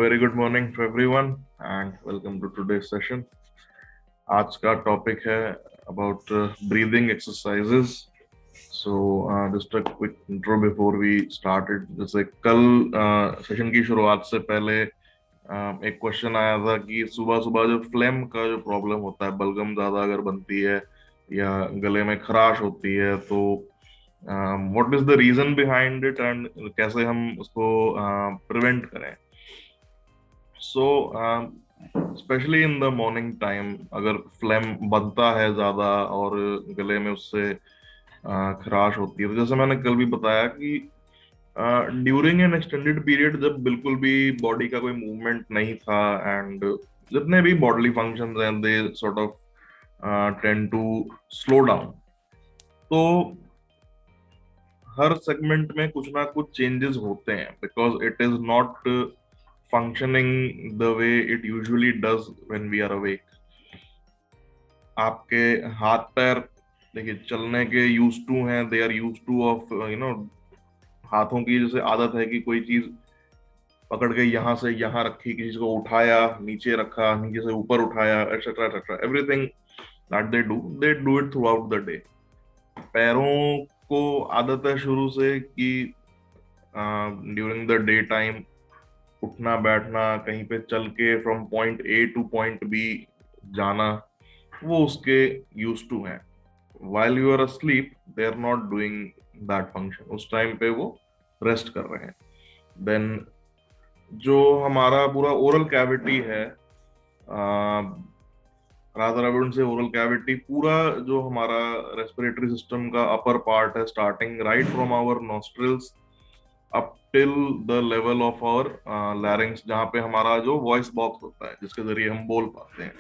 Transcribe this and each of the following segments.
very good morning to everyone and welcome to today's session. आज का topic है about breathing exercises. So just a quick intro before we started. जैसे कल session की शुरुआत से पहले एक क्वेश्चन आया था कि सुबह सुबह जो फ्लेम का जो प्रॉब्लम होता है, बलगम ज्यादा अगर बनती है या गले में खराश होती है, तो what is the reason behind it and कैसे हम उसको प्रिवेंट करें. So specially in the morning time अगर फ्लेम बनता है ज्यादा और गले में उससे खराश होती है, तो जैसे मैंने कल भी बताया कि ड्यूरिंग एन एक्सटेंडेड पीरियड जब बिल्कुल भी बॉडी का कोई मूवमेंट नहीं था एंड जितने भी बॉडीली फंक्शंस हैं they sort of tend to slow down, तो हर सेगमेंट में कुछ ना कुछ चेंजेस होते हैं because it is not functioning the way it usually does when we are awake. आपके हाथ पैर देखिए चलने के यूज टू हैं, they are use to of हाथों की जैसे आदत है कि कोई चीज पकड़ के यहाँ से यहाँ रखी, किसी चीज को उठाया, नीचे रखा, नीचे से ऊपर उठाया, etcetera etcetera, everything that they do it through out the day. पैरों को आदत है शुरू से कि ड्यूरिंग द डे टाइम उठना बैठना, कहीं पे चल के from point A to point B जाना, वो उसके यूज टू हैं. While you are asleep they are not doing that function, उस टाइम पे वो रेस्ट कर रहे हैं. देन जो हमारा पूरा ओरल कैविटी है, rather I wouldn't say oral cavity, पूरा जो हमारा रेस्पिरेटरी सिस्टम का अपर पार्ट है, starting right from our nostrils up till the level of our larynx, जहां पे हमारा जो वॉइस बॉक्स होता है जिसके जरिए हम बोल पाते हैं,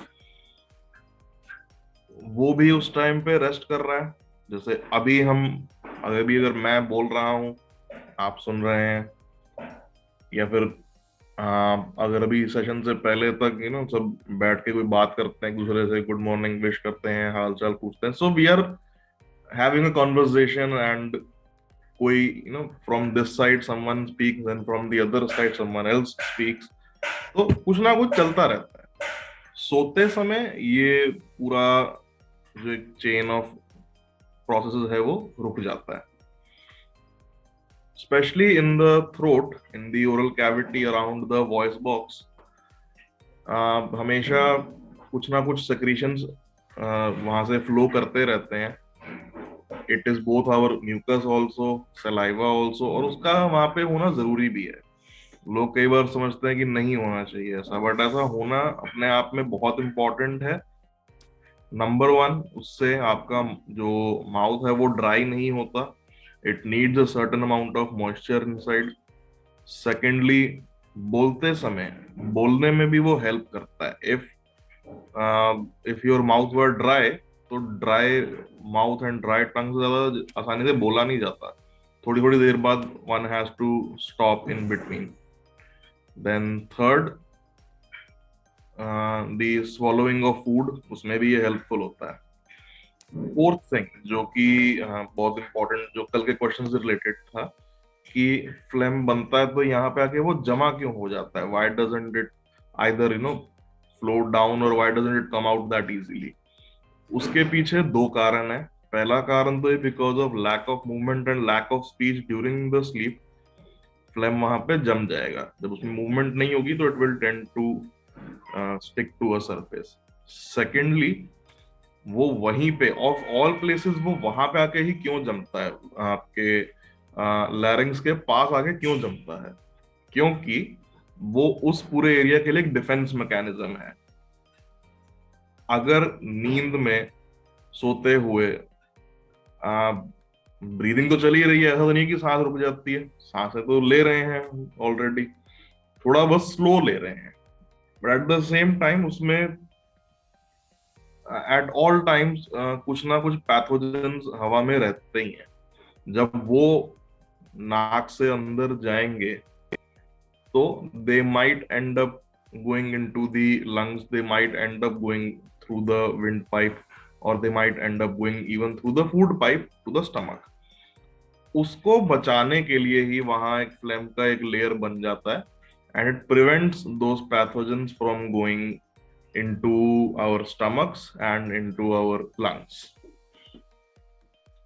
वो भी उस टाइम पे रेस्ट कर रहा है. जैसे अभी अगर मैं बोल रहा हूं, आप सुन रहे हैं, या फिर अगर अभी सेशन से पहले तक सब बैठ के कोई बात करते हैं, एक दूसरे से गुड मॉर्निंग विश करते हैं, हाल चाल पूछते हैं, so we are having a conversation and कोई from this side someone speaks and from the other side someone else speaks, तो कुछ ना कुछ चलता रहता है. सोते समय ये पूरा जो एक चेन ऑफ प्रोसेसेस है वो रुक जाता है. Specially in the throat, in the oral cavity around the voice box, हमेशा कुछ ना कुछ सेक्रीशंस वहां से फ्लो करते रहते हैं. It is both our mucus also, saliva also, और उसका वहां पे होना जरूरी भी है. लोग कई बार समझते हैं कि नहीं होना चाहिए ऐसा, बट ऐसा होना अपने आप में बहुत इंपॉर्टेंट है. नंबर वन, उससे आपका जो माउथ है वो ड्राई नहीं होता. It needs a certain amount of moisture inside. Secondly, बोलते समय बोलने में भी वो हेल्प करता है. If your mouth were dry, तो ड्राई माउथ एंड ड्राई टंग से ज्यादा आसानी से बोला नहीं जाता. थोड़ी थोड़ी देर बाद one has to stop in between. Then third, the swallowing of food, उसमें भी ये हेल्पफुल होता है. फोर्थ थिंग जो कि बहुत इंपॉर्टेंट, जो कल के क्वेश्चन से रिलेटेड था, कि फ्लेम बनता है तो यहाँ पे आके वो जमा क्यों हो जाता है, why doesn't it either flow down or why doesn't it come out that easily. उसके पीछे दो कारण है. पहला कारण तो because of lack of movement and lack of speech during the sleep, phlegm वहां पे जम जाएगा. जब उसमें मूवमेंट नहीं होगी तो it will tend to stick to a surface. Secondly, वो वहीं पे ऑफ ऑल प्लेसेस वो वहां पे आके ही क्यों जमता है, आपके लैरिंग्स के पास आके क्यों जमता है, क्योंकि वो उस पूरे एरिया के लिए एक डिफेंस मैकेनिज्म है. अगर नींद में सोते हुए ब्रीदिंग तो चल ही रही है, ऐसा तो नहीं कि सांस रुक जाती है, सांसें तो ले रहे हैं ऑलरेडी, थोड़ा बस स्लो ले रहे हैं, but at the same time उसमें एट ऑल टाइम्स कुछ ना कुछ पैथोजेंस हवा में रहते ही हैं. जब वो नाक से अंदर जाएंगे तो they might and up going into the lungs, they might and up going through the wind pipe, और they might end up going even through the food pipe to the stomach. उसको बचाने के लिए ही वहां एक फ्लेम का एक layer बन जाता है and it prevents those pathogens from going into our stomachs and into our lungs.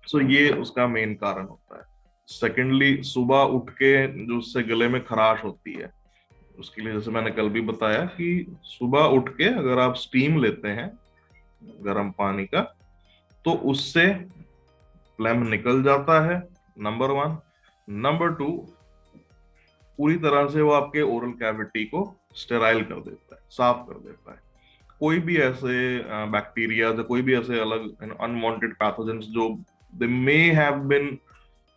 So ये उसका मेन कारण होता है. सेकेंडली, सुबह उठ के जो उससे गले में खराश होती है, उसके लिए जैसे मैंने कल भी बताया कि सुबह उठ के अगर आप स्टीम लेते हैं गर्म पानी का, तो उससे फ्लेम निकल जाता है, नंबर 1. नंबर 2, पूरी तरह से वो आपके ओरल कैविटी को स्टेराइल कर देता है, साफ कर देता है. कोई भी ऐसे बैक्टीरिया या कोई भी ऐसे अलग अनवांटेड पैथोजेंस जो they may have been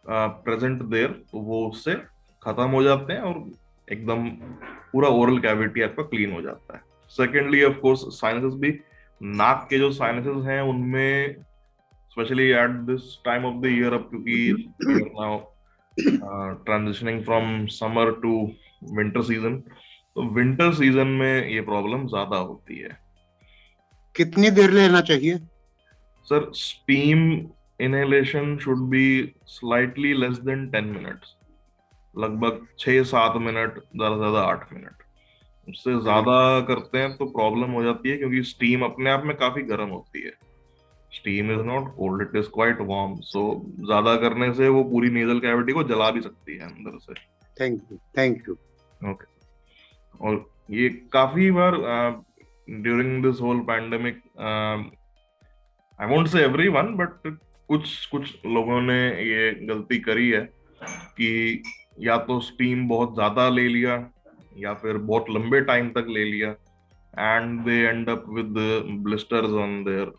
present there, तो वो उससे खत्म हो जाते हैं और एकदम पूरा ओरल कैविटी आपका क्लीन हो जाता है. सेकेंडली, ऑफ कोर्स, साइनसेस भी. नाक के जो साइनसेस हैं उनमें specially at this time of the year, अब क्योंकि now transitioning from summer to winter season, तो विंटर सीजन में ये प्रॉब्लम ज्यादा होती है. कितनी देर लेना चाहिए sir? Steam inhalation should be slightly less than 10 minutes, लगभग 6-7 मिनट, ज्यादा से ज्यादा 8 मिनट. उससे ज्यादा करते हैं तो प्रॉब्लम हो जाती है, क्योंकि स्टीम अपने आप में काफी गर्म होती है. Steam is not cold, it is quite warm. So ज्यादा करने से वो पूरी नेजल कैविटी को जला भी सकती है अंदर से. Thank you. ओके. और ये काफी बार during this whole pandemic, I won't say everyone, but कुछ लोगों ने ये गलती करी है कि या तो स्टीम बहुत ज्यादा ले लिया या फिर बहुत लंबे टाइम तक ले लिया, and they end up with blisters on their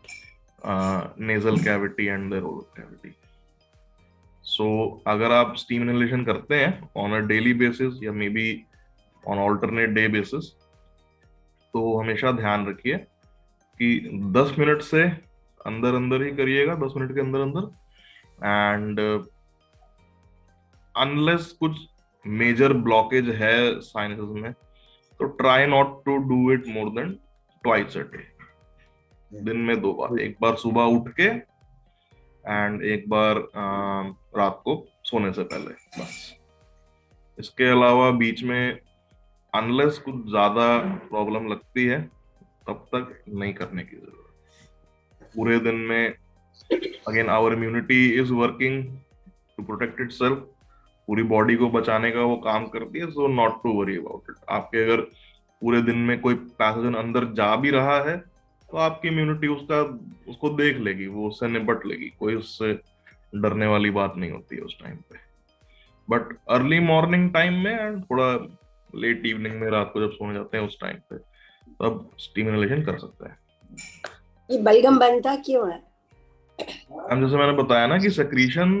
nasal cavity and their oral cavity. So अगर आप स्टीम इनहेलेशन करते हैं ऑन अ डेली बेसिस या may be on alternate day basis, तो हमेशा ध्यान रखिए कि 10 मिनट से अंदर अंदर ही करिएगा, 10 मिनट के अंदर अंदर. एंड अनलेस कुछ मेजर ब्लॉकेज है साइनसेस में, तो try not to do it more than twice a day. दिन में 2 बार, एक बार सुबह उठ के एंड एक बार रात को सोने से पहले, बस. इसके अलावा बीच में अनलेस कुछ ज्यादा प्रॉब्लम लगती है तब तक नहीं करने की जरूरत. पूरे दिन में again our immunity is working to protect itself, पूरी बॉडी को बचाने का वो काम करती है. So not to worry about it. आपके अगर पूरे दिन में कोई पैथोजन अंदर जा भी रहा है, तो आपकी इम्यूनिटी उसको देख लेगी, वो उससे निपट लेगी. कोई उससे डरने वाली बात नहीं होती है उस टाइम पे. बट अर्ली मॉर्निंग टाइम में एंड थोड़ा लेट इवनिंग में, रात को जब सोने जाते हैं उस टाइम पे, तब स्टीम इनहेलेशन कर सकते हैं. ये बलगम बनता क्यों है? हम जैसे मैंने बताया ना कि सेक्रीशन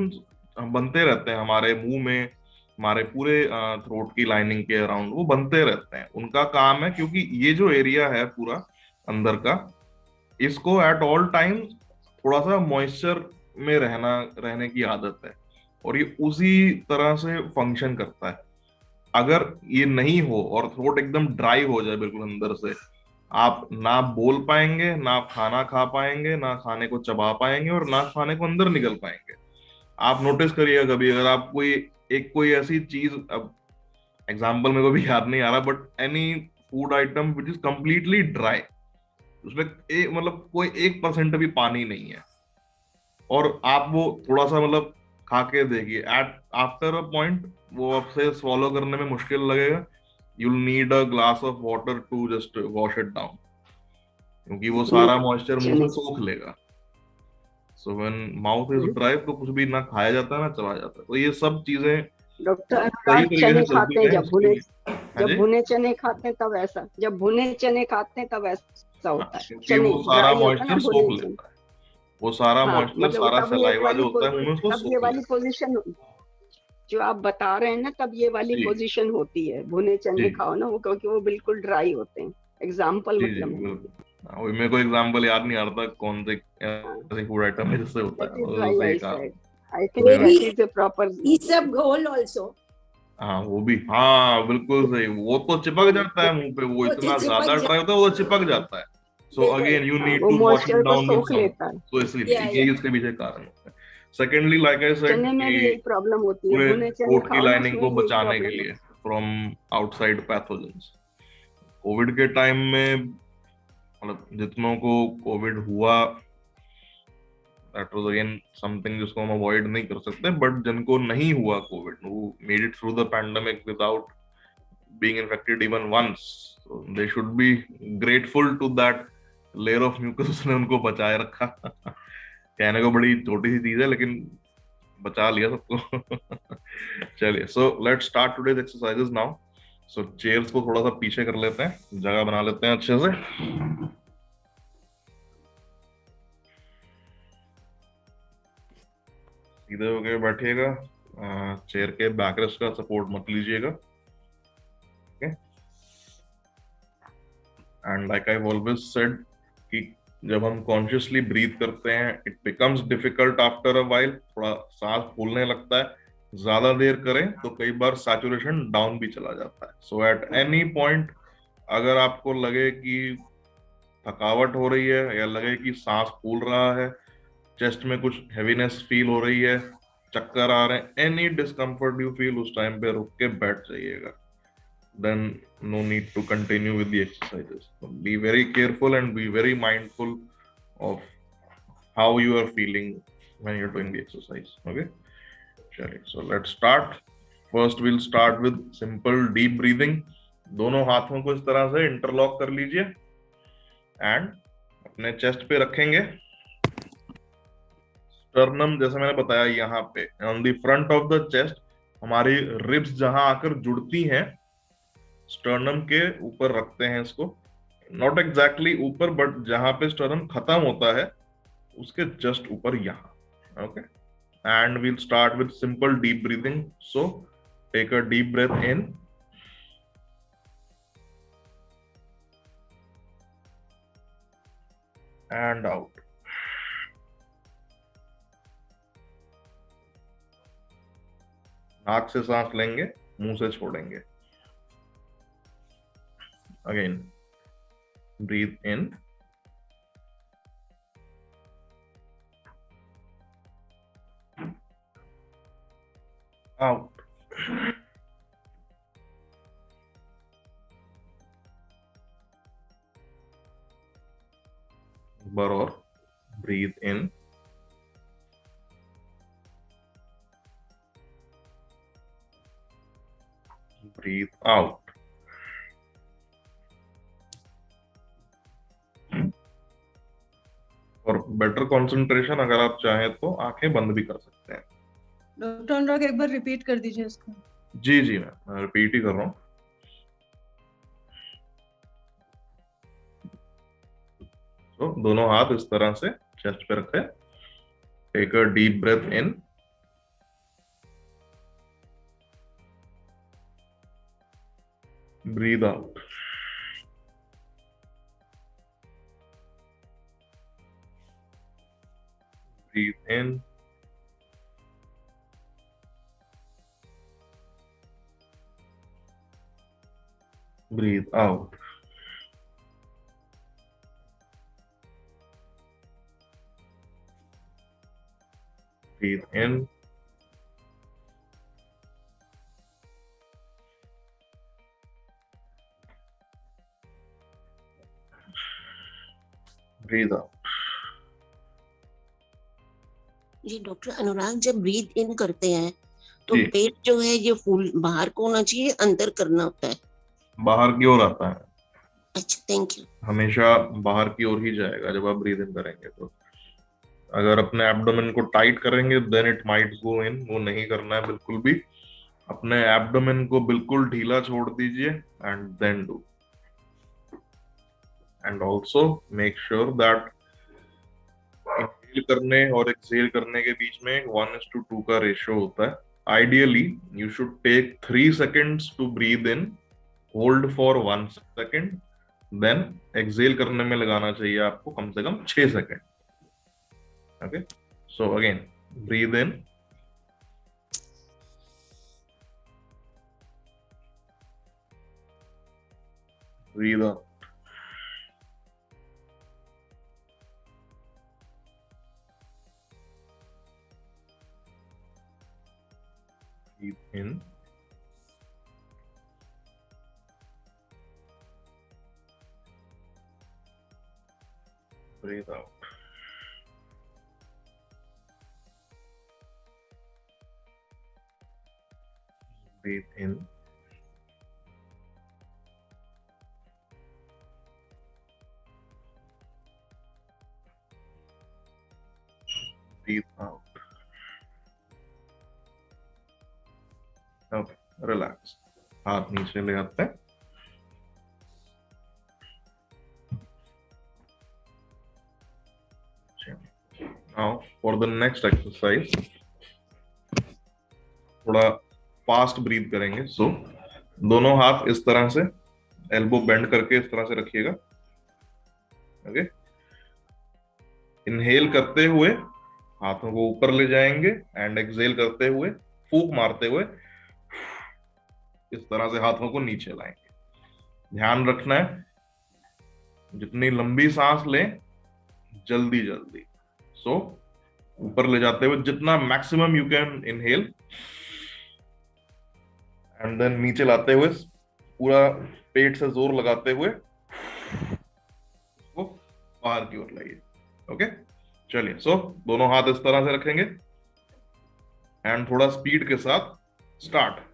बनते रहते हैं हमारे मुंह में, हमारे पूरे थ्रोट की लाइनिंग के अराउंड वो बनते रहते हैं. उनका काम है, क्योंकि ये जो एरिया है पूरा अंदर का, इसको एट ऑल टाइम थोड़ा सा मॉइस्चर में रहने की आदत है, और ये उसी तरह से फंक्शन करता है. अगर ये नहीं हो और थ्रोट एकदम ड्राई हो जाए बिल्कुल अंदर से, आप ना बोल पाएंगे, ना खाना खा पाएंगे, ना खाने को चबा पाएंगे, और ना खाने को अंदर निकल पाएंगे. आप नोटिस करिएगा कभी, अगर आप कोई ऐसी चीज, अब एग्जाम्पल मेरे को भी याद नहीं आ रहा, but any food item which is completely dry, उसमें मतलब कोई 1% भी पानी नहीं है, और आप वो थोड़ा सा मतलब खा के देखिए, आफ्टर अ पॉइंट वो आपसे स्वॉलो करने में मुश्किल लगेगा. you'll need a glass of water to just wash it down, क्योंकि वो सारा मॉइस्चर मुंह से सोख लेगा. so when mouth is dry, तो कुछ भी ना खाया जाता है ना चला जाता है. तो ये सब चीजें डॉक्टर, चने खाते हैं जब भुने चने खाते हैं तब ऐसा, जब भुने चने खाते हैं तब ऐसा होता है. क्योंकि वो सारा मॉइस्चर सोख लेता है, वो सारा मॉइस्चर, सारा सलाइवा जो होता है मुंह में उसको सोख लेता है. ये वाली पोजीशन जो आप बता रहे हैं ना, तब ये वाली पोजीशन होती है. भुने चने खाओ ना, वो क्योंकि वो बिल्कुल ड्राई होते हैं. एग्जाम्पल मतलब मेरे को एग्जाम्पल याद नहीं आ रहा कौन से ऐसे फूड आइटम है जिससे होता है. I think that is a proper isabgol also. हाँ वो भी, हाँ बिल्कुल सही. वो तो चिपक जाता है मुंह पे, वो इतना ज्यादा ड्राई होता है वो चिपक जाता है. So again you need to wash it down with some. तो इसलिए ये इसके पीछे कारण होता है. Secondly, like I said, problem होती है पूरे थ्रोट की लाइनिंग को बचाने के लिए from outside pathogens. कोविड के टाइम में मतलब जितनों को कोविड हुआ, दैट वाज अगेन समथिंग जिसको हम अवॉइड नहीं कर सकते, बट जिनको नहीं हुआ Covid, who made it through the pandemic without being infected even once, so they should be grateful to that layer of mucus उसने उनको बचाए रखा. कहने को बड़ी छोटी सी चीज है लेकिन बचा लिया सबको. चलिए, so let's start today's exercises now. So chairs को थोड़ा सा पीछे कर लेते हैं, जगह बना लेते हैं अच्छे से. सीधे होके बैठिएगा, चेयर के बैक रेस्ट का सपोर्ट मत लीजिएगा. Okay, and like I always said कि जब हम कॉन्शियसली ब्रीथ करते हैं, it becomes difficult after a while. थोड़ा सांस फूलने लगता है. ज्यादा देर करें तो कई बार सैचुरेशन डाउन भी चला जाता है. सो एट एनी पॉइंट अगर आपको लगे कि थकावट हो रही है या लगे कि सांस फूल रहा है, चेस्ट में कुछ हैवीनेस फील हो रही है, चक्कर आ रहे हैं, एनी डिस्कम्फर्ट यू फील, उस टाइम पे रुक के बैठ जाइएगा. then no need to continue with the exercises. So be very careful and be very mindful of how you are feeling when you're doing the exercise. Okay, चलिए, so let's start. First we'll start with simple deep breathing. दोनों हाथों को इस तरह से interlock कर लीजिए and अपने चेस्ट पे रखेंगे. स्टर्नम, जैसे मैंने बताया, यहाँ पे on the front of the chest हमारी रिब्स जहां आकर जुड़ती हैं, स्टर्नम के ऊपर रखते हैं इसको. नॉट एग्जैक्टली ऊपर, बट जहां पे स्टर्नम खत्म होता है उसके जस्ट ऊपर यहाँ. Okay, and we'll start with simple deep breathing. So take a deep breath in and out. नाक से सांस लेंगे, मुंह से छोड़ेंगे. Again, breathe in, out. Baror, breathe in, breathe out. और बेटर कंसंट्रेशन अगर आप चाहें तो आंखें बंद भी कर सकते हैं. डॉक्टर अनुराग, एक बार रिपीट कर दीजिए इसको. जी जी, मैं रिपीट ही कर रहा हूँ. तो दोनों हाथ इस तरह से चेस्ट पे रखे. Take a deep breath in, breathe out. Breathe in, breathe out. Breathe in, breathe out. जी डॉक्टर अनुराग, जब ब्रीथ इन करते हैं तो जी. पेट जो है ये फूल बाहर को होना चाहिए, अंदर करना होता है? बाहर की ओर आता है. अच्छा, थैंक यू. हमेशा बाहर की ओर ही जाएगा जब आप ब्रीद इन करेंगे. तो अगर अपने एब्डोमेन को टाइट करेंगे देन इट माइट गो इन. वो नहीं करना है बिल्कुल भी. अपने एब्डोमेन को बिल्कुल ढीला छोड़ दीजिए and then do. And also make sure that inhale करने और एक्सहेल करने के बीच में 1:2 का रेशियो होता है. Ideally you should take 3 seconds to breathe in, hold for 1 second, then exhale करने में लगाना चाहिए आपको कम से कम 6 second. Okay, so again breathe in, breathe out. Breathe in, breathe out. Breathe in. Breathe out. Okay, relax. हाथ नीचे ले आते हैं. Now for the next exercise, थोड़ा फास्ट ब्रीथ करेंगे. सो दोनों हाथ इस तरह से एल्बो बेंड करके इस तरह से रखिएगा. ओके. इनहेल करते हुए हाथों को ऊपर ले जाएंगे एंड एक्सहेल करते हुए फूंक मारते हुए इस तरह से हाथों को नीचे लाएंगे. ध्यान रखना है जितनी लंबी सांस लें जल्दी जल्दी. सो ऊपर ले जाते हुए जितना maximum you can inhale and then नीचे लाते हुए पूरा पेट से जोर लगाते हुए उसको बाहर की ओर लाइए. ओके, चलिए. सो दोनों हाथ इस तरह से रखेंगे एंड थोड़ा स्पीड के साथ स्टार्ट.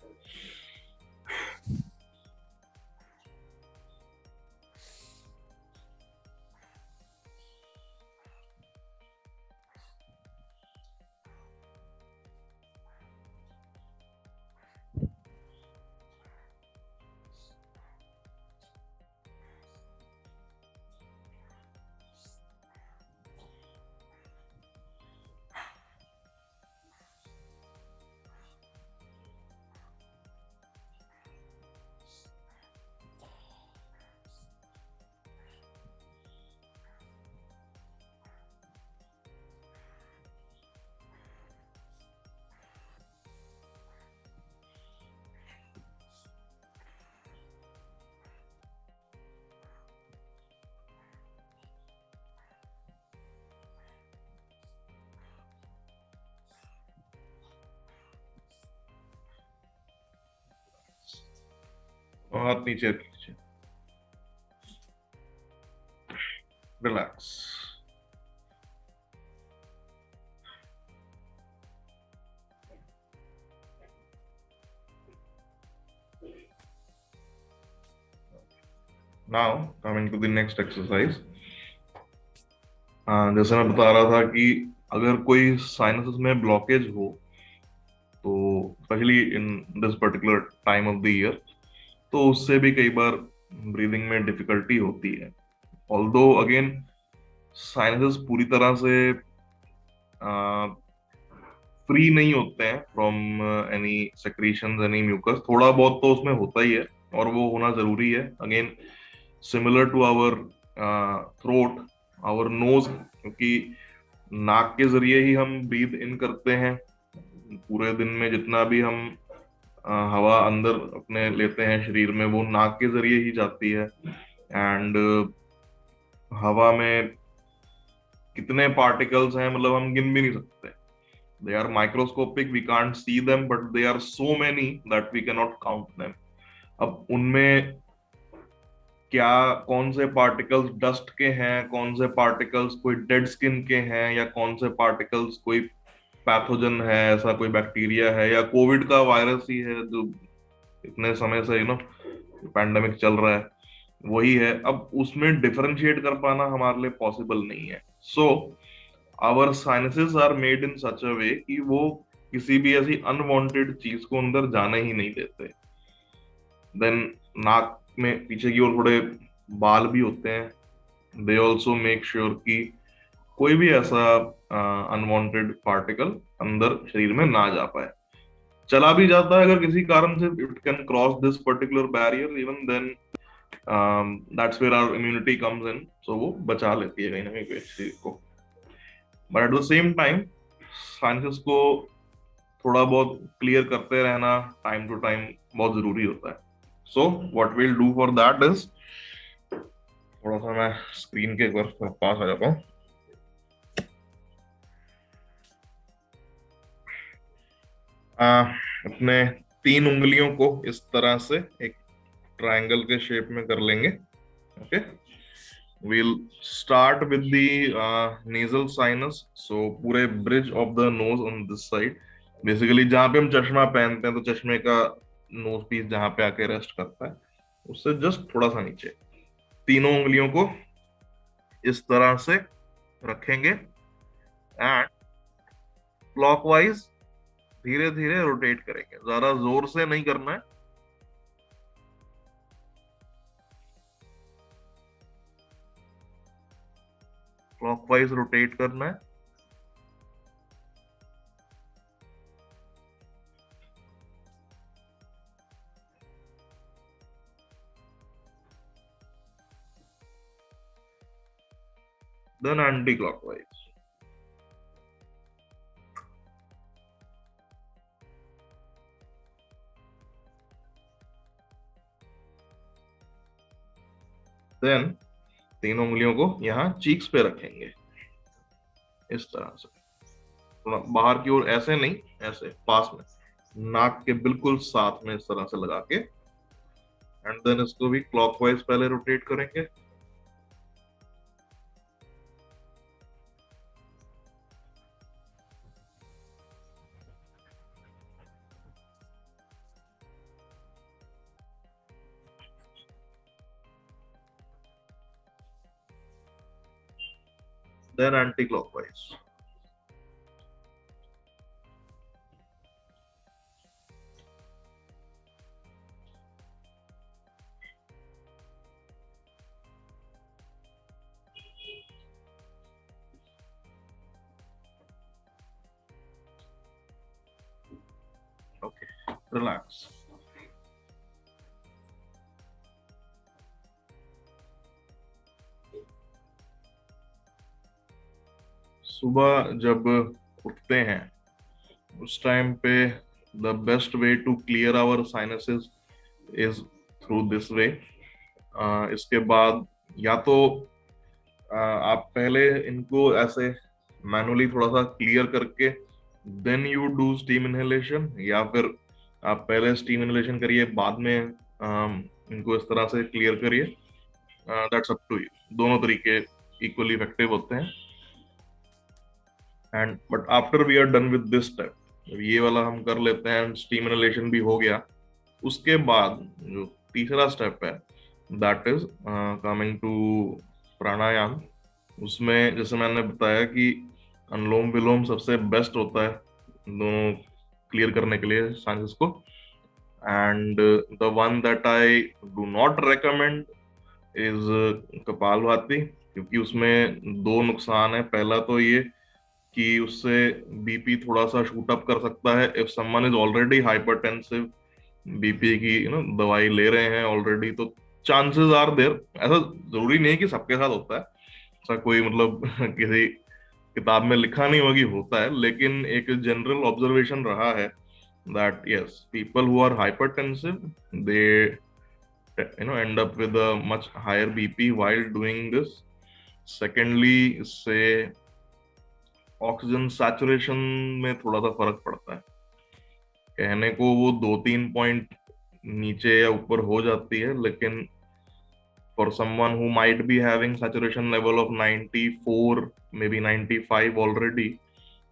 और हाथ नीचे रख लीजिए. Relax. Now coming to the next exercise. जैसे मैं बता रहा था कि अगर कोई साइनसेस में ब्लॉकेज हो तो specially in this particular time of the year तो उससे भी कई बार ब्रीदिंग में डिफिकल्टी होती है. ऑल्दो अगेन साइनसेस पूरी तरह से फ्री नहीं होते हैं from any secretions, any mucus. थोड़ा बहुत तो उसमें होता ही है और वो होना जरूरी है. Again similar to our throat, our nose, क्योंकि नाक के जरिए ही हम ब्रीद इन करते हैं. पूरे दिन में जितना भी हम हवा अंदर अपने लेते हैं शरीर में वो नाक के जरिए ही जाती है. एंड हवा में कितने पार्टिकल्स हैं मतलब हम गिन भी नहीं सकते. They are microscopic, we can't see them, but they are so many that we can not count them. अब उनमें क्या कौन से पार्टिकल्स डस्ट के हैं, कौन से पार्टिकल्स कोई डेड स्किन के हैं, या कौन से पार्टिकल्स कोई पैथोजन है, ऐसा कोई बैक्टीरिया है, या कोविड का वायरस ही है जो इतने समय से पैंडेमिक चल रहा है, वही है. अब उसमें डिफरेंशिएट कर पाना हमारे लिए पॉसिबल नहीं है. So our sinuses are made in such a way कि वो किसी भी ऐसी अनवांटेड चीज को अंदर जाने ही नहीं देते. देन नाक में पीछे की ओर थोड़े बाल भी होते हैं. दे ऑल्सो मेक श्योर कि कोई भी ऐसा अनवांटेड पार्टिकल अंदर शरीर में ना जा पाए. चला भी जाता है अगर किसी कारण से, it can cross this particular barrier, even then that's where our immunity comes in. So वो बचा लेती है कहीं ना कहीं शरीर को. But at the same time sinuses को थोड़ा बहुत क्लियर करते रहना टाइम टू टाइम बहुत जरूरी होता है. So what will do for that is, थोड़ा सा मैं स्क्रीन के एक बार पास आ जाता हूँ. अपने 3 उंगलियों को इस तरह से एक ट्रायंगल के शेप में कर लेंगे. Okay. we'll start with the nasal sinus. So पूरे bridge of the nose on this side, basically जहाँ पे हम चश्मा पहनते हैं तो चश्मे का नोज पीस जहाँ पे आके रेस्ट करता है उससे जस्ट थोड़ा सा नीचे तीनों उंगलियों को इस तरह से रखेंगे एंड क्लॉकवाइज धीरे धीरे रोटेट करेंगे, ज्यादा जोर से नहीं करना है। क्लॉकवाइज रोटेट करना है। Then anti clockwise. देन तीनों उंगलियों को यहाँ चीक्स पे रखेंगे इस तरह से, थोड़ा बाहर की ओर, ऐसे नहीं, ऐसे पास में, नाक के बिल्कुल साथ में इस तरह से लगा के। एंड देन इसको भी क्लॉकवाइज पहले रोटेट करेंगे। Then anti clockwise. Okay, relax. सुबह जब उठते हैं उस टाइम पे the best way to clear our sinuses is through this way. इसके बाद या तो आप पहले इनको ऐसे मैनुअली थोड़ा सा क्लियर करके then you do steam inhalation, या फिर आप पहले स्टीम इनहेलेशन करिए बाद में इनको इस तरह से क्लियर करिए। दैट्स अप टू यू, दोनों तरीके इक्वली इफेक्टिव होते हैं। And but after we are done with this step, ये वाला हम कर लेते हैं, स्टीम इनहेलेशन भी हो गया, उसके बाद जो तीसरा स्टेप है दैट इज कमिंग टू प्राणायाम। उसमें जैसे मैंने बताया कि अनुलोम विलोम सबसे बेस्ट होता है दोनों क्लियर करने के लिए साइंसेस को। And the one that I do not recommend is kapalbhati, क्योंकि उसमें दो नुकसान है। पहला तो ये कि उससे बीपी थोड़ा सा शूट अप कर सकता है if someone is already hypertensive, BP की दवाई ले रहे हैं ऑलरेडी, तो चांसेस आर देयर। ऐसा जरूरी नहीं कि सबके साथ होता है, ऐसा कोई मतलब किसी किताब में लिखा नहीं होगी होता है, लेकिन एक जनरल ऑब्जर्वेशन रहा है that yes, people who are hypertensive they end up with a much higher BP while doing this. Secondly, इससे ऑक्सीजन सैचुरेशन में थोड़ा सा फर्क पड़ता है। कहने को वो 2-3 पॉइंट नीचे या ऊपर हो जाती है, लेकिन for someone who might be having saturation level of 94 maybe 95 already,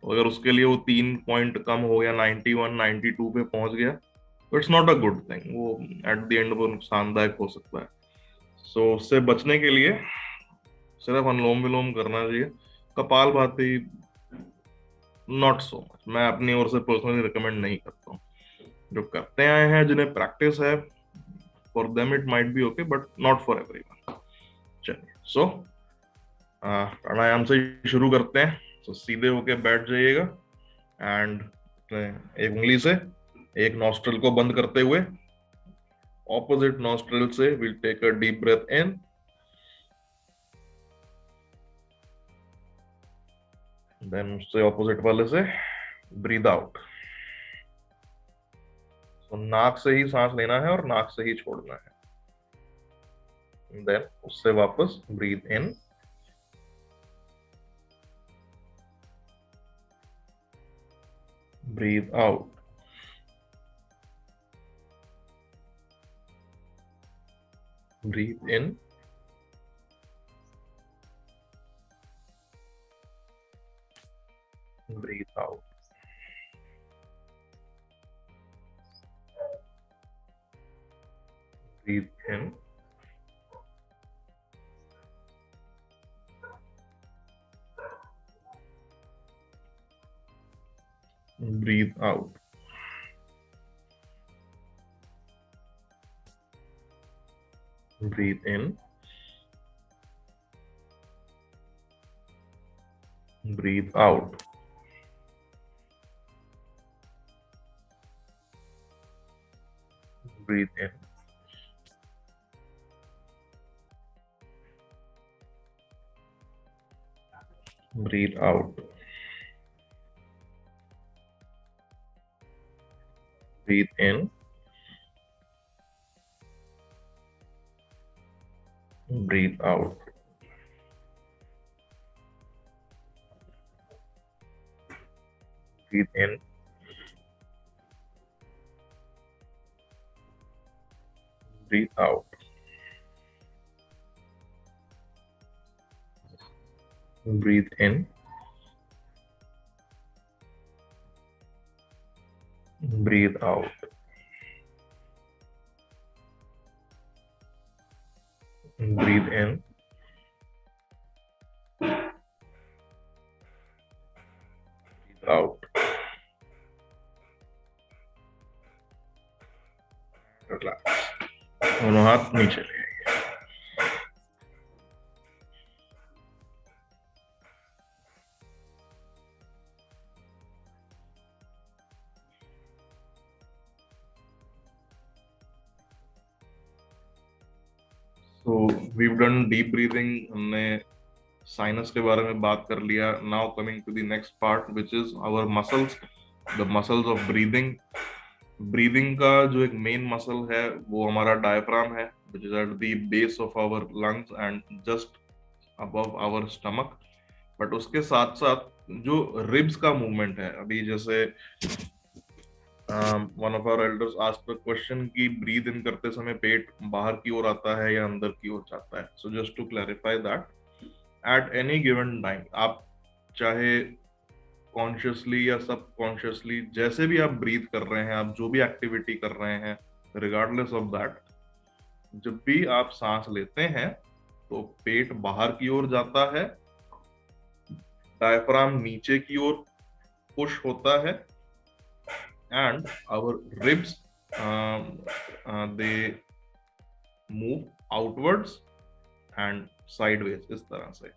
अगर उसके लिए वो 3 पॉइंट कम हो गया, 91 92 पे पहुंच गया, तो it's not a good thing, वो एट द एंड वो नुकसानदायक हो सकता है। सो उससे बचने के लिए सिर्फ अनुलोम विलोम करना चाहिए। कपालभाति नॉट सो मच, मैं अपनी ओर से पर्सनली रिकमेंड नहीं करता हूँ। जो करते आए हैं, जिन्हें प्रैक्टिस है, for them it might be okay but not for everyone. चलिए, सो प्राणायाम से शुरू करते हैं। तो सीधे होके बैठ जाइएगा एंड एक उंगली से एक नॉस्ट्रिल को बंद करते हुए ऑपोजिट नॉस्ट्रिल से will take a deep breath in, then उससे ऑपोजिट वाले से ब्रीद आउट। तो नाक से ही सांस लेना है और नाक से ही छोड़ना है। देन उससे वापस breathe in, breathe out, breathe in, out. Breathe in. Breathe out. Breathe in. Breathe out. Breathe in. Breathe out. Breathe in. Breathe out. Breathe in. Breathe out. Breathe in. Breathe out. Breathe in. Breathe out. Relax. दोनों हाथ नीचे ले आइए. So we've done deep breathing. हमने sinus के बारे में बात कर लिया. Now coming to the next part, which is our muscles, the muscles of breathing. Breathing का जो एक मेन मसल है वो हमारा डायफ्राम है, which is at the base of our lungs and just above our stomach. But उसके साथ साथ जो रिब्स का मूवमेंट है, अभी जैसे one of our elders asked the question कि ब्रीद इन करते समय पेट बाहर की ओर आता है या अंदर की ओर जाता है. So just to clarify that, at any given time आप चाहे कॉन्शियसली या सबकॉन्शियसली जैसे भी आप ब्रीथ कर रहे हैं, आप जो भी एक्टिविटी कर रहे हैं, रिगार्डलेस ऑफ दैट, जब भी आप सांस लेते हैं तो पेट बाहर की ओर जाता है, डायफ्राम नीचे की ओर पुश होता है, and our ribs they move outwards and sideways, इस तरह से.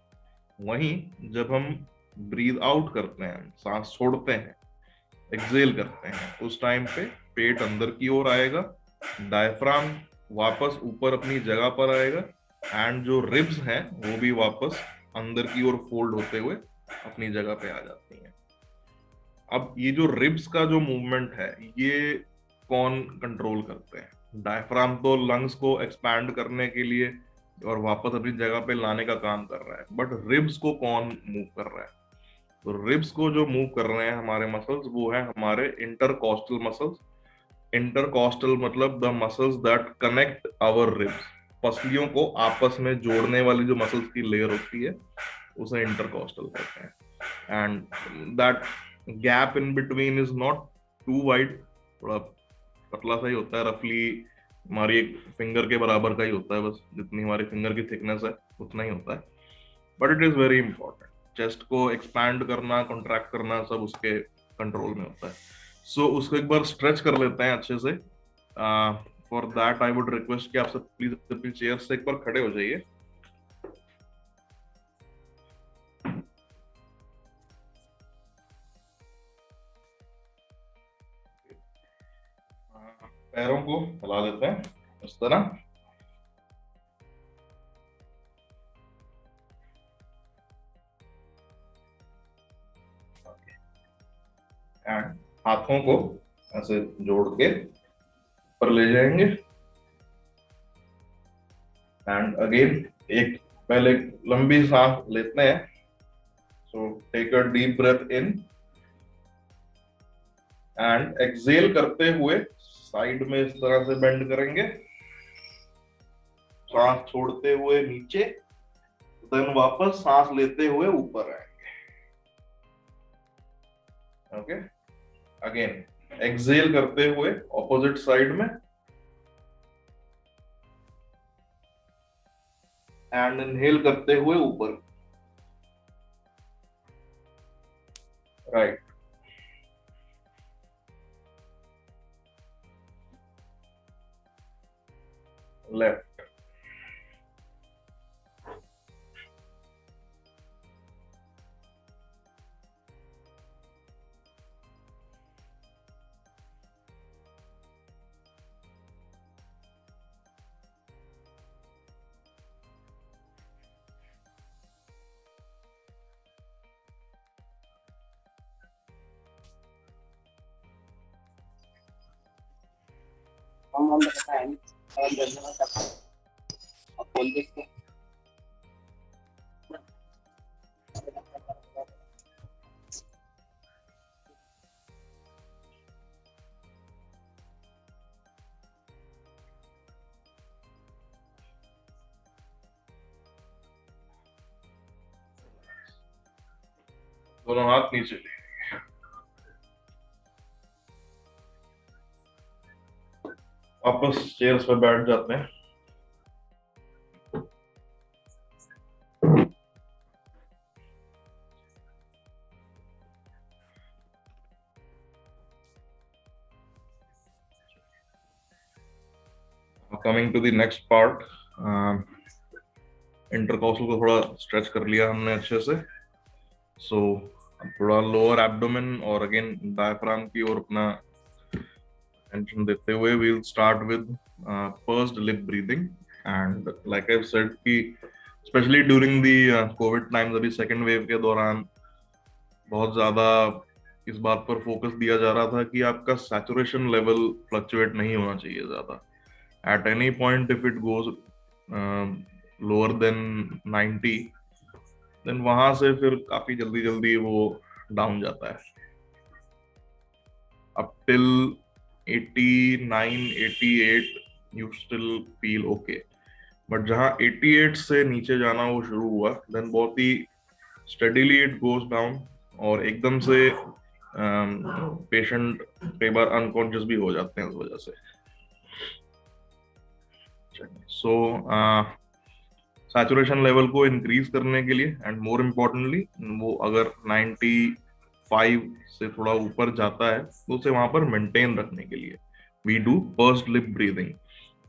वहीं जब हम ब्रीद आउट करते हैं, सांस छोड़ते हैं, एक्सेल करते हैं, उस टाइम पे पेट अंदर की ओर आएगा, डायफ्राम वापस ऊपर अपनी जगह पर आएगा, एंड जो रिब्स हैं वो भी वापस अंदर की ओर फोल्ड होते हुए अपनी जगह पे आ जाती हैं. अब ये जो रिब्स का जो मूवमेंट है ये कौन कंट्रोल करते हैं? डायफ्राम तो लंग्स को एक्सपैंड करने के लिए और वापस अपनी जगह पे लाने का काम कर रहा है, बट रिब्स को कौन मूव कर रहा है? तो रिब्स को जो मूव कर रहे हैं हमारे मसल्स, वो है हमारे इंटरकॉस्टल मसल्स. इंटरकॉस्टल मतलब the muscles that connect our ribs. पसलियों को आपस में जोड़ने वाली जो मसल्स की लेयर होती है उसे इंटरकॉस्टल कहते हैं. And that gap in between is not too wide, थोड़ा पतला सा ही होता है, रफली हमारी एक फिंगर के बराबर का ही होता है, बस जितनी हमारी फिंगर की थिकनेस है उतना ही होता है. But it is very important. Chest को एक्सपैंड करना, कॉन्ट्रैक्ट करना, सब उसके कंट्रोल में होता है. सो उसको एक बार स्ट्रेच कर लेते हैं अच्छे से. For that I would request कि आप सब प्लीज अपनी चेयर से एक बार खड़े हो जाइए. पैरों को हिला देते हैं इस तरह. एंड हाथों को ऐसे जोड़ के ऊपर ले जाएंगे. एंड अगेन एक पहले लंबी सांस लेते हैं. So take a deep breath in and exhale करते हुए साइड में इस तरह से बेंड करेंगे. सांस छोड़ते हुए नीचे, देन वापस सांस लेते हुए ऊपर आएंगे. ओके, अगेन एक्सेल करते हुए ऑपोजिट साइड में एंड इनहेल करते हुए ऊपर, राइट, लेफ्ट, दोनों हाथ नीचे, वापस चेयर्स पे बैठ जाते हैं। Coming to the next part, intercostal को थोड़ा स्ट्रेच कर लिया हमने अच्छे से। सो थोड़ा लोअर एब्डोमेन और अगेन डायफ्राम की ओर अपना टेंशन देते हुए we will start with pursed lip breathing. And like I said कि specially during the covid times, अभी सेकेंड वेव के दौरान बहुत ज्यादा इस बात पर फोकस दिया जा रहा था कि आपका सैचुरेशन लेवल फ्लक्चुएट नहीं होना चाहिए ज्यादा। At any point, if it goes lower than 90, then वहां से फिर काफी जल्दी जल्दी वो डाउन जाता है। Up till 89, 88, you still feel okay. But जहाँ 88 से नीचे जाना वो शुरू हुआ, then बहुत ही steadily it goes down और एकदम से पेशेंट कई बार अनकॉन्शियस भी हो जाते हैं इस वजह से। सो सैचुरेशन लेवल को इंक्रीज करने के लिए एंड मोर इम्पोर्टेंटली वो अगर 95 से थोड़ा ऊपर जाता है तो उसे वहां पर मेंटेन रखने के लिए we do pursed lip breathing.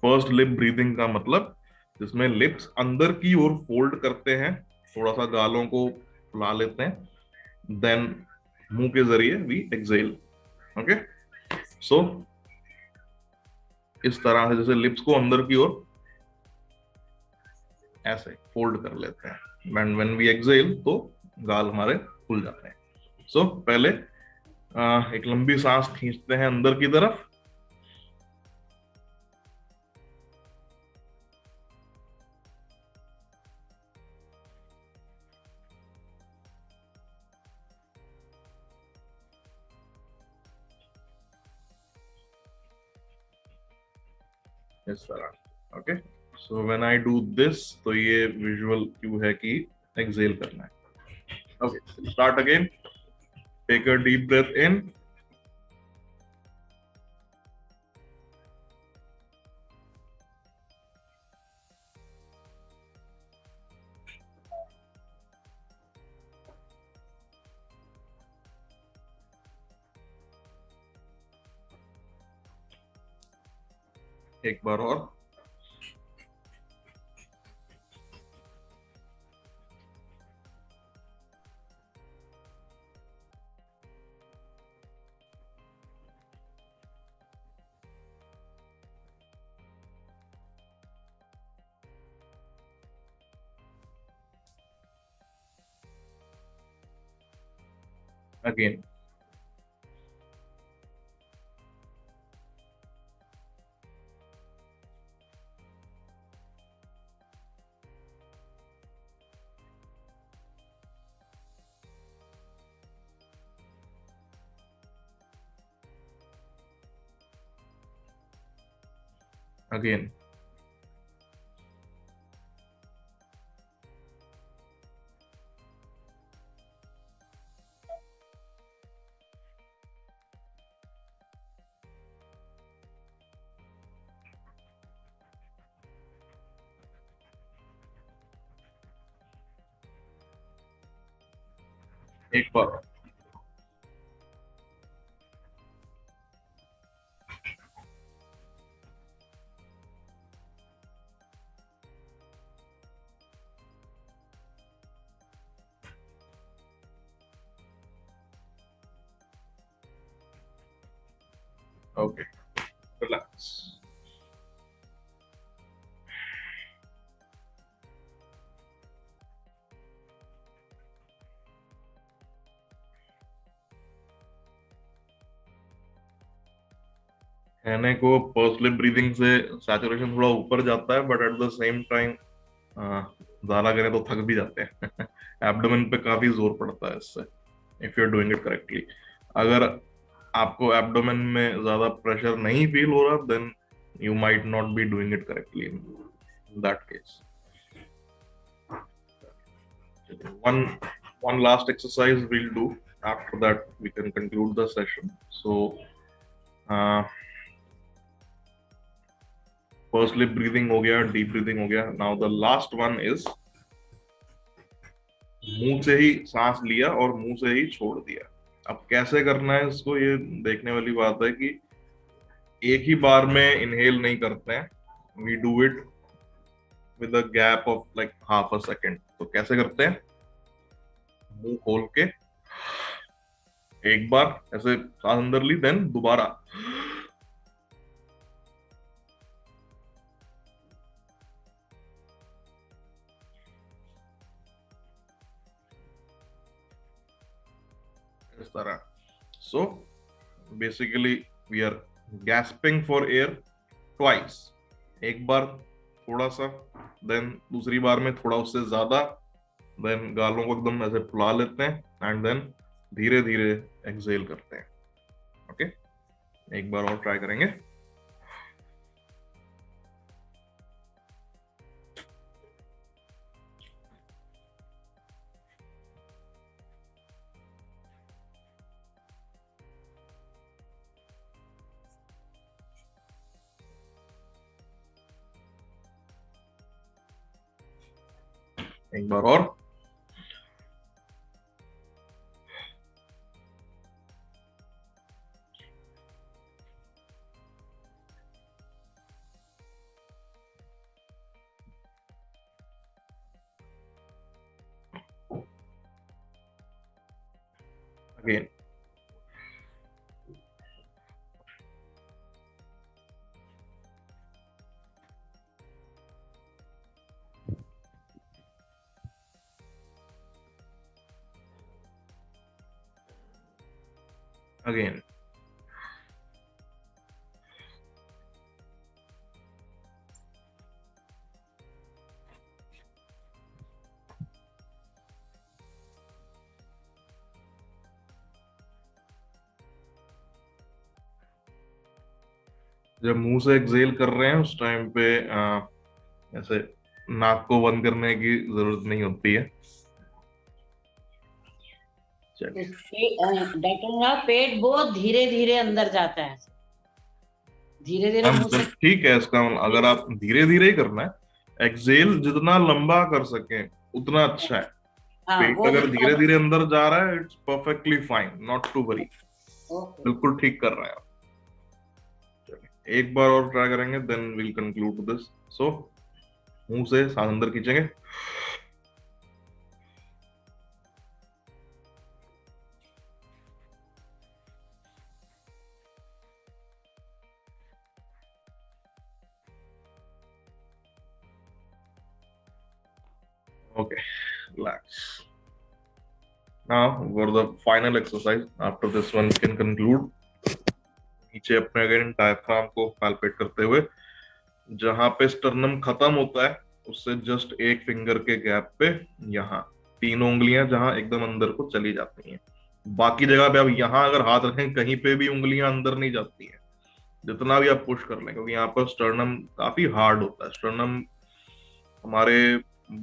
Pursed lip breathing का मतलब जिसमें लिप्स अंदर की ओर फोल्ड करते हैं, थोड़ा सा गालों को फुला लेते हैं, देन मुंह के जरिए वी एक्सेल। ओके, सो इस तरह से जैसे लिप्स को अंदर की ओर ऐसे फोल्ड कर लेते हैं। व्हेन वी एक्सेल तो गाल हमारे खुल जाते हैं। सो पहले एक लंबी सांस खींचते हैं अंदर की तरफ, इस तरह। Okay, so when I do this तो ये विजुअल क्यू है कि एक्सेल करना है। Okay, start again, take a deep breath in, एक बार और, अगेन। Again, एक बार ओके, रिलैक्स। कहने को पर्स लिप ब्रीदिंग से सैचुरेशन थोड़ा ऊपर जाता है, but at the same time ज्यादा करें तो थक भी जाते हैं। एब्डोमेन पे काफी जोर पड़ता है इससे, if you are doing it correctly. अगर आपको एब्डोमेन में ज्यादा प्रेशर नहीं फील हो रहा, then you might not be doing it correctly in that case. One last exercise we'll do. After that, we can conclude the session. So, first lip breathing हो गया, deep breathing हो गया. Now the last one is मुंह से ही सांस लिया और मुंह से ही छोड़ दिया। अब कैसे करना है इसको, ये देखने वाली बात है कि एक ही बार में इनहेल नहीं करते हैं। We do it with a gap of like half a second. तो कैसे करते हैं? मुंह खोल के एक बार ऐसे सांस अंदर ली, देन दोबारा इस तरह। So basically we are gasping for air twice. एक बार थोड़ा सा, देन दूसरी बार में थोड़ा उससे ज्यादा, देन गालों को एकदम ऐसे फुला लेते हैं एंड देन धीरे धीरे एक्सहेल करते हैं। ओके, एक बार और ट्राई करेंगे। एक बार और। अगेन। Again. जब मुंह से एक्सहेल कर रहे हैं उस टाइम पे ऐसे नाक को बंद करने की जरूरत नहीं होती है। डॉक्टर, पेट बहुत धीरे धीरे अंदर जाता है, धीरे धीरे मुंह से। ठीक है, इसका अगर आप धीरे धीरे ही करना है, एक्सहेल जितना लंबा कर सके उतना अच्छा है। पेट अगर धीरे धीरे अंदर जा रहा है, it's perfectly fine, not to worry, बिल्कुल ठीक कर रहे हैं आप। एक बार और ट्राई करेंगे, देन विल कंक्लूड दिस। सो मुंह से सांस अंदर खींचेंगे, okay, relax. Now for the final exercise, after this one we can conclude. नीचे अपने अगेन डायफ्राम को पैल्पेट करते हुए, जहां पे स्टर्नम खत्म होता है उससे जस्ट एक फिंगर के गैप पे यहाँ तीनों उंगलियां जहां एकदम अंदर को चली जाती हैं। बाकी जगह पे आप यहाँ अगर हाथ रखें, कहीं पे भी उंगलियां अंदर नहीं जाती हैं, जितना भी आप पुश कर लें, क्योंकि यहाँ पर स्टर्नम काफी हार्ड होता है। स्टर्नम हमारे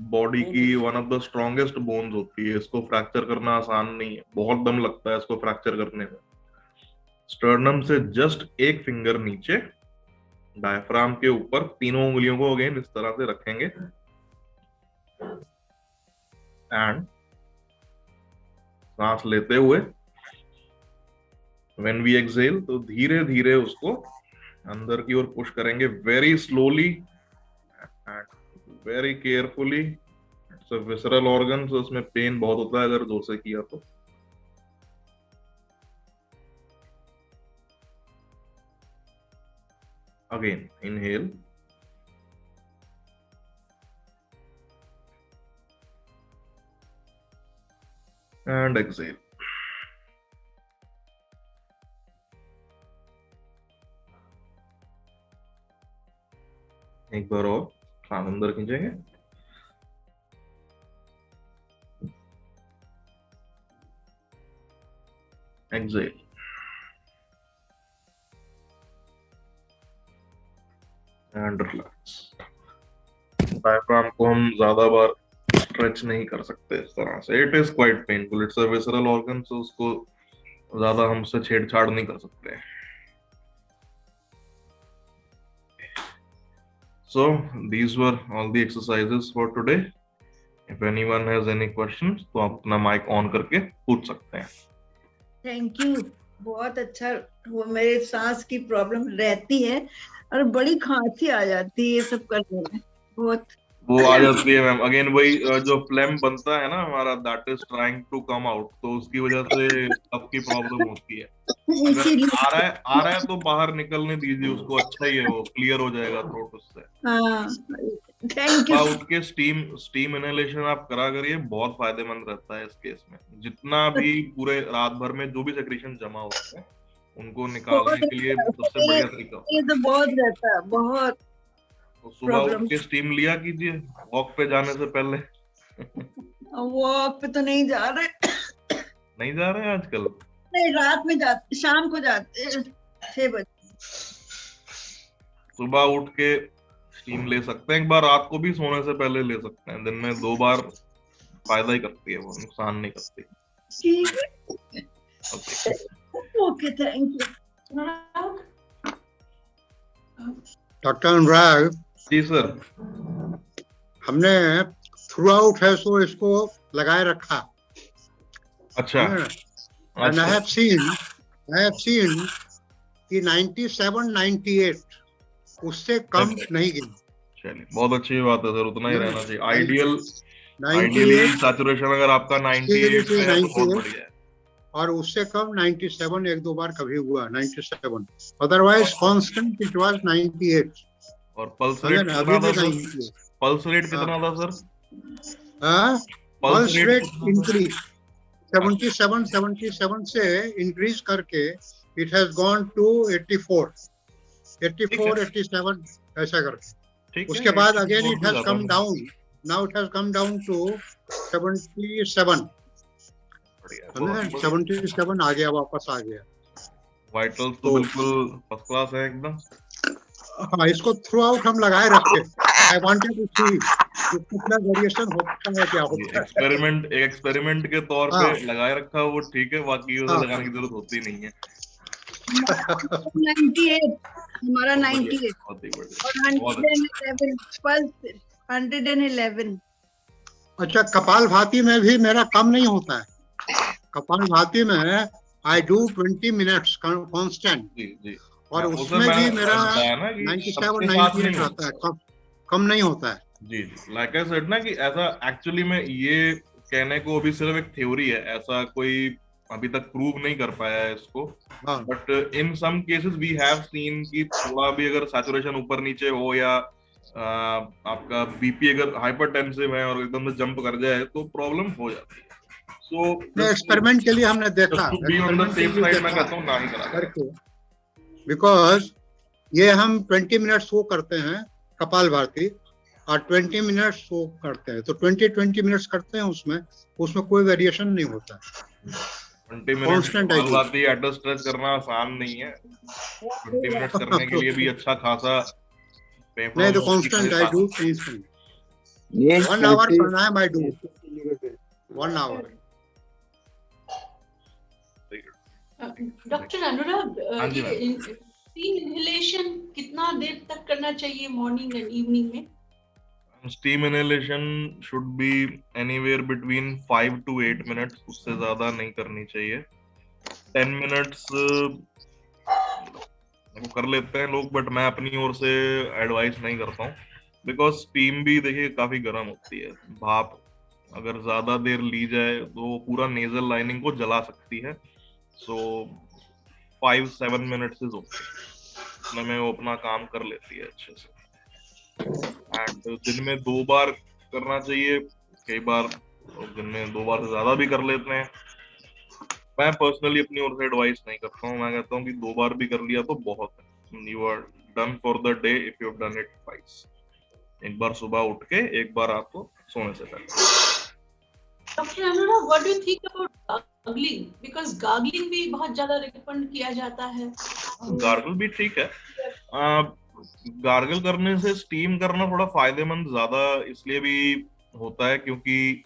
बॉडी की one of the strongest bones होती है, इसको फ्रैक्चर करना आसान नहीं है, बहुत दम लगता है इसको फ्रैक्चर करने में। स्टर्नम से जस्ट एक फिंगर नीचे डायफ्राम के ऊपर तीनों उंगलियों को अगेन इस तरह से रखेंगे एंड सांस लेते हुए व्हेन वी एक्सेल तो धीरे धीरे उसको अंदर की ओर पुश करेंगे, very slowly and very carefully. It's a visceral organ, तो उसमें पेन बहुत होता है अगर जोर से किया तो। Again inhale and exhale. एक बार और सांस अंदर खींचेंगे, एक्सेल एंड रिलैक्स। डायफ्राम को हम ज्यादा बार स्ट्रेच नहीं कर सकते इस तरह से, it is quite painful, it's a visceral organ, so उसको ज्यादा हमसे छेड़छाड़ नहीं कर सकते। So these were all the exercises for today. If anyone has any questions, तो आप अपना माइक ऑन करके पूछ सकते हैं। थैंक यू, बहुत अच्छा। वो मेरे सांस की प्रॉब्लम रहती है और बड़ी खांसी आ जाती है ये सब करने में, बहुत वो आ जाती है मैम। अगेन वही जो फ्लेम बनता है ना हमारा, that is trying to come out, तो उसकी वजह से सबकी प्रॉब्लम होती है। अगर इसीलिए। आ रहा है तो बाहर निकलने दीजिए उसको, अच्छा ही है, वो क्लियर हो जाएगा थ्रोट उससे। हाँ, थैंक यू। उठ के स्टीम इनहेलेशन आप करा करिए, बहुत फायदेमंद रहता है इस केस में। जितना भी पूरे रात भर में जो भी सेक्रेशन जमा होते हैं उनको निकालने के लिए सबसे बढ़िया तरीका। ये तो बहुत रहता है, बहुत। तो सुबह उठ के स्टीम लिया कीजिए वॉक पे जाने से पहले। वॉक पे तो नहीं जा रहे। नहीं जा रहे हैं आजकल? नहीं, रात में जाते, शाम को जाते 6 बजे। सुबह उठ के स्टीम ले सकते हैं, एक बार रात को भी सोने से पहले ले सकते हैं। दिन में 2 बार फायदा ही करती है, वो नुकसान नहीं करती। ठीक है, okay, thank you. Doctor Anurag, जी सर। हमने थ्रू आउट है सो इसको लगाए रखा। अच्छा। And I have seen कि 97, 98 उससे कम नहीं गिनी। चलिए बहुत अच्छी बात है सर, उतना ही रहना चाहिए। आइडियली 98 सैचुरेशन अगर आपका 98 है तो बहुत बढ़िया है। और उससे कम 97 1-2 बार कभी हुआ 97, अदरवाइज कांस्टेंट इट वाज 98। और पल्स रेट अभी भी कितना था नहीं। सर? पल्स रेट कितना था सर? पल्स रेट इंक्रीज 77 से इंक्रीज करके इट हैज गॉन टू 84 87 ऐसा करके। उसके बाद again it has come down, now it has come down to 77। 77 आ गया, वापस आ गया। वाइटल्स तो बिल्कुल फर्स्ट क्लास है एकदम। हाँ, इसको थ्रू आउट हम लगाए रखे। आई वांटेड टू सी कितना वेरिएशन होता है, क्या होता है। एक्सपेरिमेंट के तौर पे लगाए रखा, वो ठीक है, बाकी उसे लगाने की जरूरत होती नहीं है। 98 हमारा 98 और 111। अच्छा, कपालभाति में भी मेरा कम नहीं होता है। कपालभाति में आई डू 20 मिनट्स कांस्टेंट, जी। और उसमें भी मेरा 97, 98 रहता है, कम नहीं होता है। जी, लाइक आई सेड ना कि ऐसा एक्चुअली में ये कहने को अभी सिर्फ एक थ्योरी है, ऐसा कोई अभी तक प्रूव नहीं कर पाया है इसको। But in some cases we have seen कि थोड़ा भी अगर सैचुरेशन ऊपर नीचे हो या आपका बीपी अगर हाइपरटेंसिव है और एकदम से जंप कर जाए तो प्रॉब्लम हो जाती है। सो एक्सपेरिमेंट के लिए हमने देखा, बिकॉज ये हम 20 मिनट्स वो करते हैं कपालभाति और 20 मिनट्स वो करते हैं, तो 20 मिनट्स करते हैं, उसमें कोई वेरिएशन नहीं होता। 20 minute kapalbhati at a stretch करना आसान नहीं है। 20 मिनट करने के लिए भी अच्छा खासा नहीं, तो constant I do 1 hour pranayama I do 1 hour. Doctor Anurag, steam inhalation कितना देर तक करना चाहिए, मॉर्निंग एंड इवनिंग में? Steam inhalation should be anywhere between 5 to 8 minutes, उससे ज्यादा नहीं करनी चाहिए। 10 मिनट्स कर लेते हैं लोग, बट मैं अपनी ओर से एडवाइस नहीं करता हूँ, बिकॉज स्टीम भी देखिए काफी गर्म होती है। भाप अगर ज्यादा देर ली जाए तो वो पूरा नेजल लाइनिंग को जला सकती है। सो 5-7 मिनट्स इज ओके, उसमें में वो अपना काम कर लेती है अच्छे से। एंड दिन में 2 बार करना चाहिए, कई बार दिन में 2 बार से ज्यादा भी कर लेते हैं। मैं पर्सनली अपनी ओर से एडवाइस नहीं करता हूँ, मैं कहता हूँ कि 2 बार भी कर लिया तो बहुत है। You are done for the day if you have done it twice. एक बार सुबह उठ के, एक बार आपको सोने से पहले। Doctor Anurag, what do you think about gargling? Because gargling भी बहुत ज्यादा रिकमेंड किया जाता है। गार्गल भी ठीक है। गार्गल करने से स्टीम करना थोड़ा फायदेमंद ज्यादा इसलिए भी होता है क्योंकि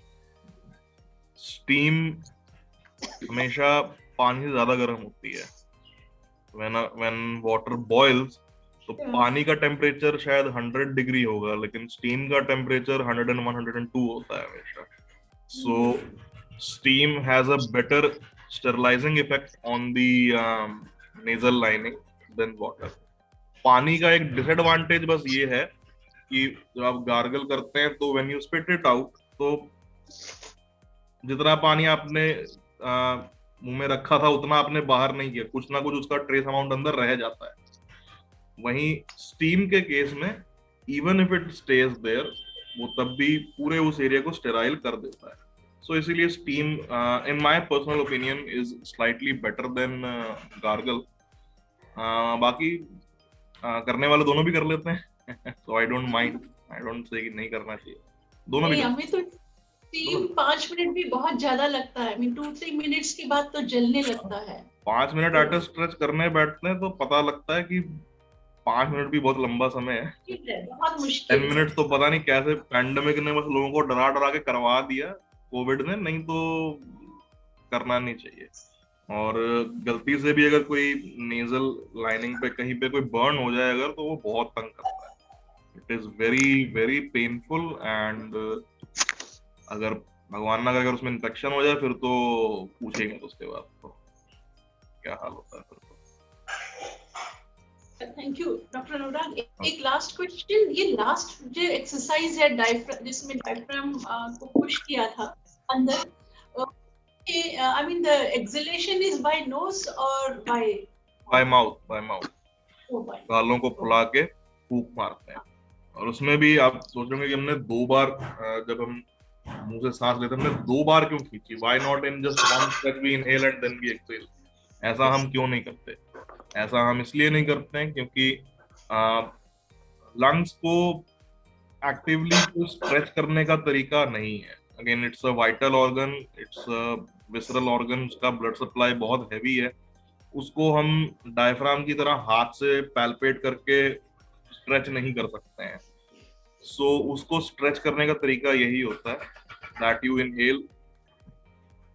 स्टीम हमेशा पानी से ज्यादा गर्म होती है। when water boils, तो पानी का टेम्परेचर शायद 100 डिग्री होगा, लेकिन स्टीम का टेम्परेचर 101, 102 होता है हमेशा। So steam has a better sterilising effect on the nasal lining than water. पानी का एक डिसएडवांटेज बस ये है कि जब आप गार्गल करते हैं तो when you spit it out, तो जितना पानी आपने मुंह में रखा था उतना आपने बाहर नहीं किया, कुछ ना कुछ उसका ट्रेस अमाउंट अंदर रह जाता है। वहीं स्टीम के केस में even if it stays there, वो तब भी पूरे उस एरिया को स्टेराइल कर देता है। सो इसीलिए steam in my personal opinion is slightly better than gargle. बाकी करने वाले दोनों भी कर लेते हैं so I don't mind, I don't say कि नहीं करना चाहिए, दोनों भी। हमें तो 3-5 मिनट भी बहुत ज्यादा लगता है। 2-3 मिनट्स के बाद तो जलने लगता है। 5 मिनट एट स्ट्रेच करने बैठते हैं तो पता लगता है कि 5 मिनट भी बहुत लंबा समय है। बहुत मुश्किल 10 मिनट तो पता नहीं कैसे पैंडेमिक ने बस लोगों को डरा डरा के करवा दिया, कोविड ने, नहीं तो करना नहीं चाहिए। और गलती से भी अगर कोई नेजल लाइनिंग पे कहीं पे कोई बर्न हो जाए अगर, तो वो बहुत तंग करता है। It is very very painful and अगर भगवान ना करे अगर उसमें इन्फेक्शन हो जाए फिर तो पूछेंगे तो उसके बाद तो क्या हाल होता है फिर तो। Thank you doctor Anurag. एक लास्ट क्वेश्चन, ये लास्ट जो एक्सरसाइज है डायफ्राम, जिसमें डायफ्राम को पुश किया था अंदर, I mean the exhalation is by nose और बाय माउथ। गालों को फुला के फूंक मारते हैं। और उसमें भी आप सोचोगे कि हमने 2 बार जब हम मुंह से सांस लेते हैं, हमने 2 बार क्यों खींची? Why not in just one stretch we inhale and then we exhale? ऐसा हम क्यों नहीं करते? ऐसा हम इसलिए नहीं करते हैं क्योंकि लंग्स को एक्टिवली स्ट्रेच करने का तरीका नहीं है। Again it's a vital organ, it's a visceral organ, उसका ब्लड सप्लाई बहुत हैवी है। उसको हम डायफ्राम की तरह हाथ से पैल्पेट करके स्ट्रेच नहीं कर सकते हैं। सो उसको स्ट्रेच करने का तरीका यही होता है दैट यू इनहेल,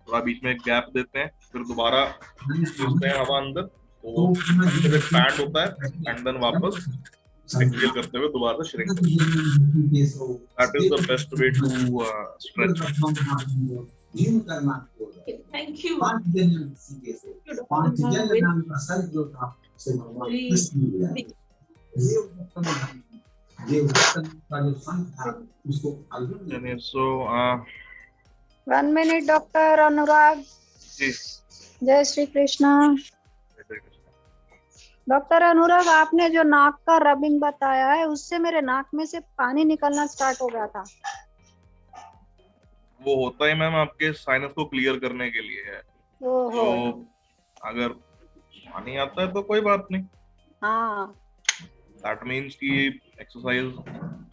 थोड़ा बीच में एक गैप देते हैं, फिर दोबारा खींचते हैं हवा अंदर, तो वो एक्सपैंड होता है एंड देन वापस एक्सहेल करते हुए दोबारा से shrink. That is the best way to stretch. Thank you. So 1 minute doctor Anurag. जय श्री कृष्णा। डॉक्टर अनुराग, आपने जो नाक का रबिंग बताया है उससे मेरे नाक में से पानी निकलना स्टार्ट हो गया था। वो होता ही मैम आपके साइनस को क्लियर करने के लिए है। तो अगर पानी आता है तो कोई बात नहीं। हाँ, दैट मीन्स कि एक्सरसाइज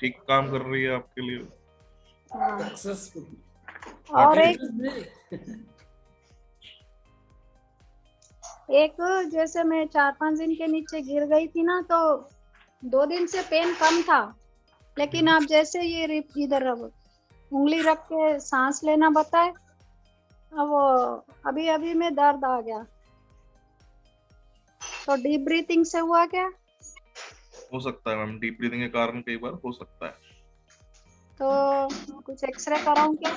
ठीक काम कर रही है आपके लिए। और एक जैसे मैं 4-5 दिन के नीचे गिर गई थी ना, तो 2 दिन से पेन कम था, लेकिन आप जैसे ये इधर उंगली रख के सांस लेना बताए, अब अभी अभी में दर्द आ गया। तो डीप ब्रीथिंग से हुआ क्या? हो सकता है मैम, डीप ब्रीथिंग के कारण कई बार हो सकता है। तो कुछ एक्सरे कराऊं क्या?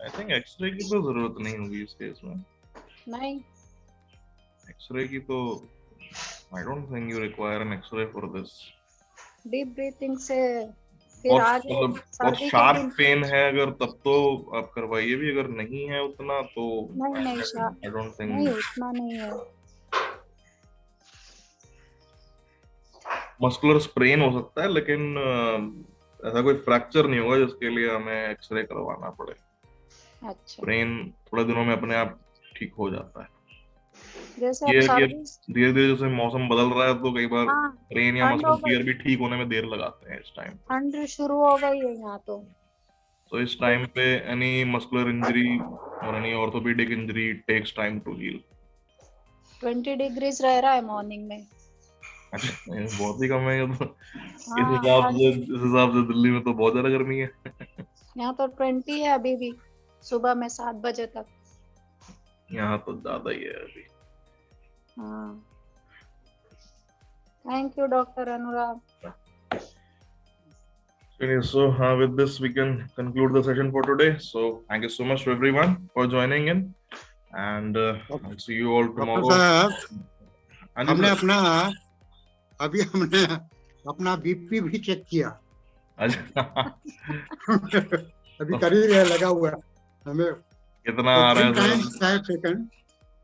आई थिंक एक्सरे की तो जरूरत नहीं होगी इस केस में। नहीं, एक्सरे की तो I don't think you require an x-ray for this. Deep breathing से फिर बहुत आगे मतलब बहुत सर्दी के शार्प दिन। पेन है अगर तब तो आप करवाइए भी, अगर नहीं है उतना तो नहीं आई डोंट नहीं, थिंक। उतना नहीं है। मस्कुलर स्प्रेन हो सकता है, लेकिन ऐसा कोई फ्रैक्चर नहीं होगा जिसके लिए हमें एक्सरे करवाना पड़े। अच्छा, ब्रेन थोड़े दिनों में अपने आप ठीक हो जाता है। जैसे ये अब है कि सर्दी, धीरे धीरे जैसे मौसम बदल रहा है तो कई बार हाँ, ब्रेन या ठंड हो मसल टियर गई, भी ठीक होने में देर लगाते हैं इस टाइम पे। ठंड शुरू हो गई है यहाँ तो इस टाइम पे एनी मस्कुलर इंजरी और any orthopaedic injury takes time to heal. 20 degrees रह रहा है मॉर्निंग में। अच्छा, ये बहुत ही कम है ये तो। हाँ, इस हिसाब से दिल्ली में तो बहुत ज्यादा गर्मी है। यहाँ तो 20 है अभी भी, सुबह में 7 बजे तक। यहाँ तो ज्यादा ही है अभी। हाँ, thank you doctor Anurag. So with this we can conclude the session for today. So thank you so much to everyone for joining in, and I'll see you all doctor tomorrow. साहब, हमने अपना BP भी check किया। अभी करीब है, लगा हुआ है हमें। कितना आ रहा है सर? सेकंड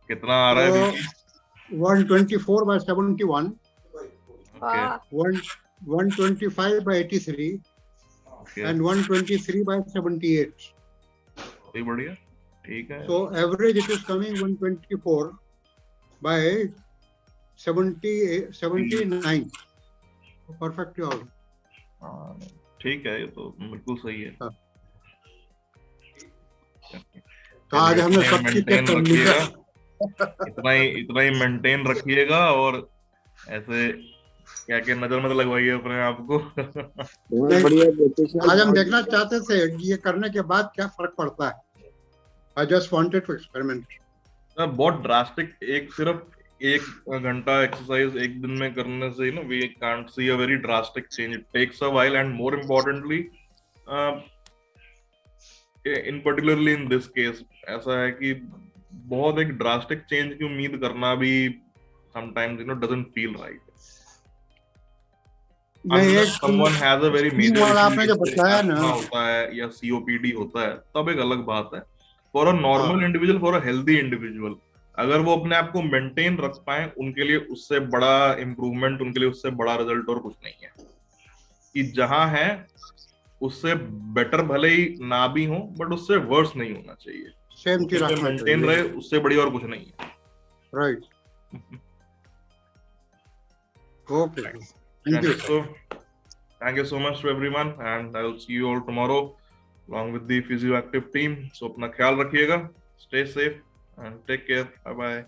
कितना आ रहा है बीपी? 124/71, Okay. 125/83 and 123/78. बहुत ही बढ़िया, ठीक है। So average it is coming 124/79. Perfectly all. हाँ, ठीक है, ये तो बिल्कुल सही है। हाँ। तो आज हमने सब मेंटेन रखिएगा, इतना ही मेंटेन रखिएगा, और ऐसे क्या क्या नजर मत लगवाइए अपने आप को। आज हम देखना चाहते थे ये करने के बाद क्या फर्क पड़ता है। I just wanted to experiment. बहुत ड्रास्टिक, सिर्फ 1 घंटा एक्सरसाइज एक दिन में करने से ना we can't see a very drastic change. It takes a while, and more importantly, in particularly in this case, ऐसा है कि बहुत एक ड्रास्टिक चेंज की उम्मीद करना भी sometimes doesn't feel right. Unless someone has a very major आपने जो बताया ना, होता है या COPD होता है, तब एक अलग बात है। For a normal individual, for a healthy individual, अगर वो अपने आप को मेंटेन रख पाए, उनके लिए उससे बड़ा इम्प्रूवमेंट, उनके लिए उससे बड़ा रिजल्ट और कुछ नहीं है। कि जहां है उससे बेटर भले ही ना भी हो, बट उससे वर्स नहीं होना चाहिए। सेम चीज मेंटेन रहे, उससे बड़ी और कुछ नहीं है। Right, okay, thank you. So thank you so much to everyone, and I will see you all tomorrow along with the Physioactive team. So अपना ख्याल रखिएगा, stay safe and take care. Bye bye.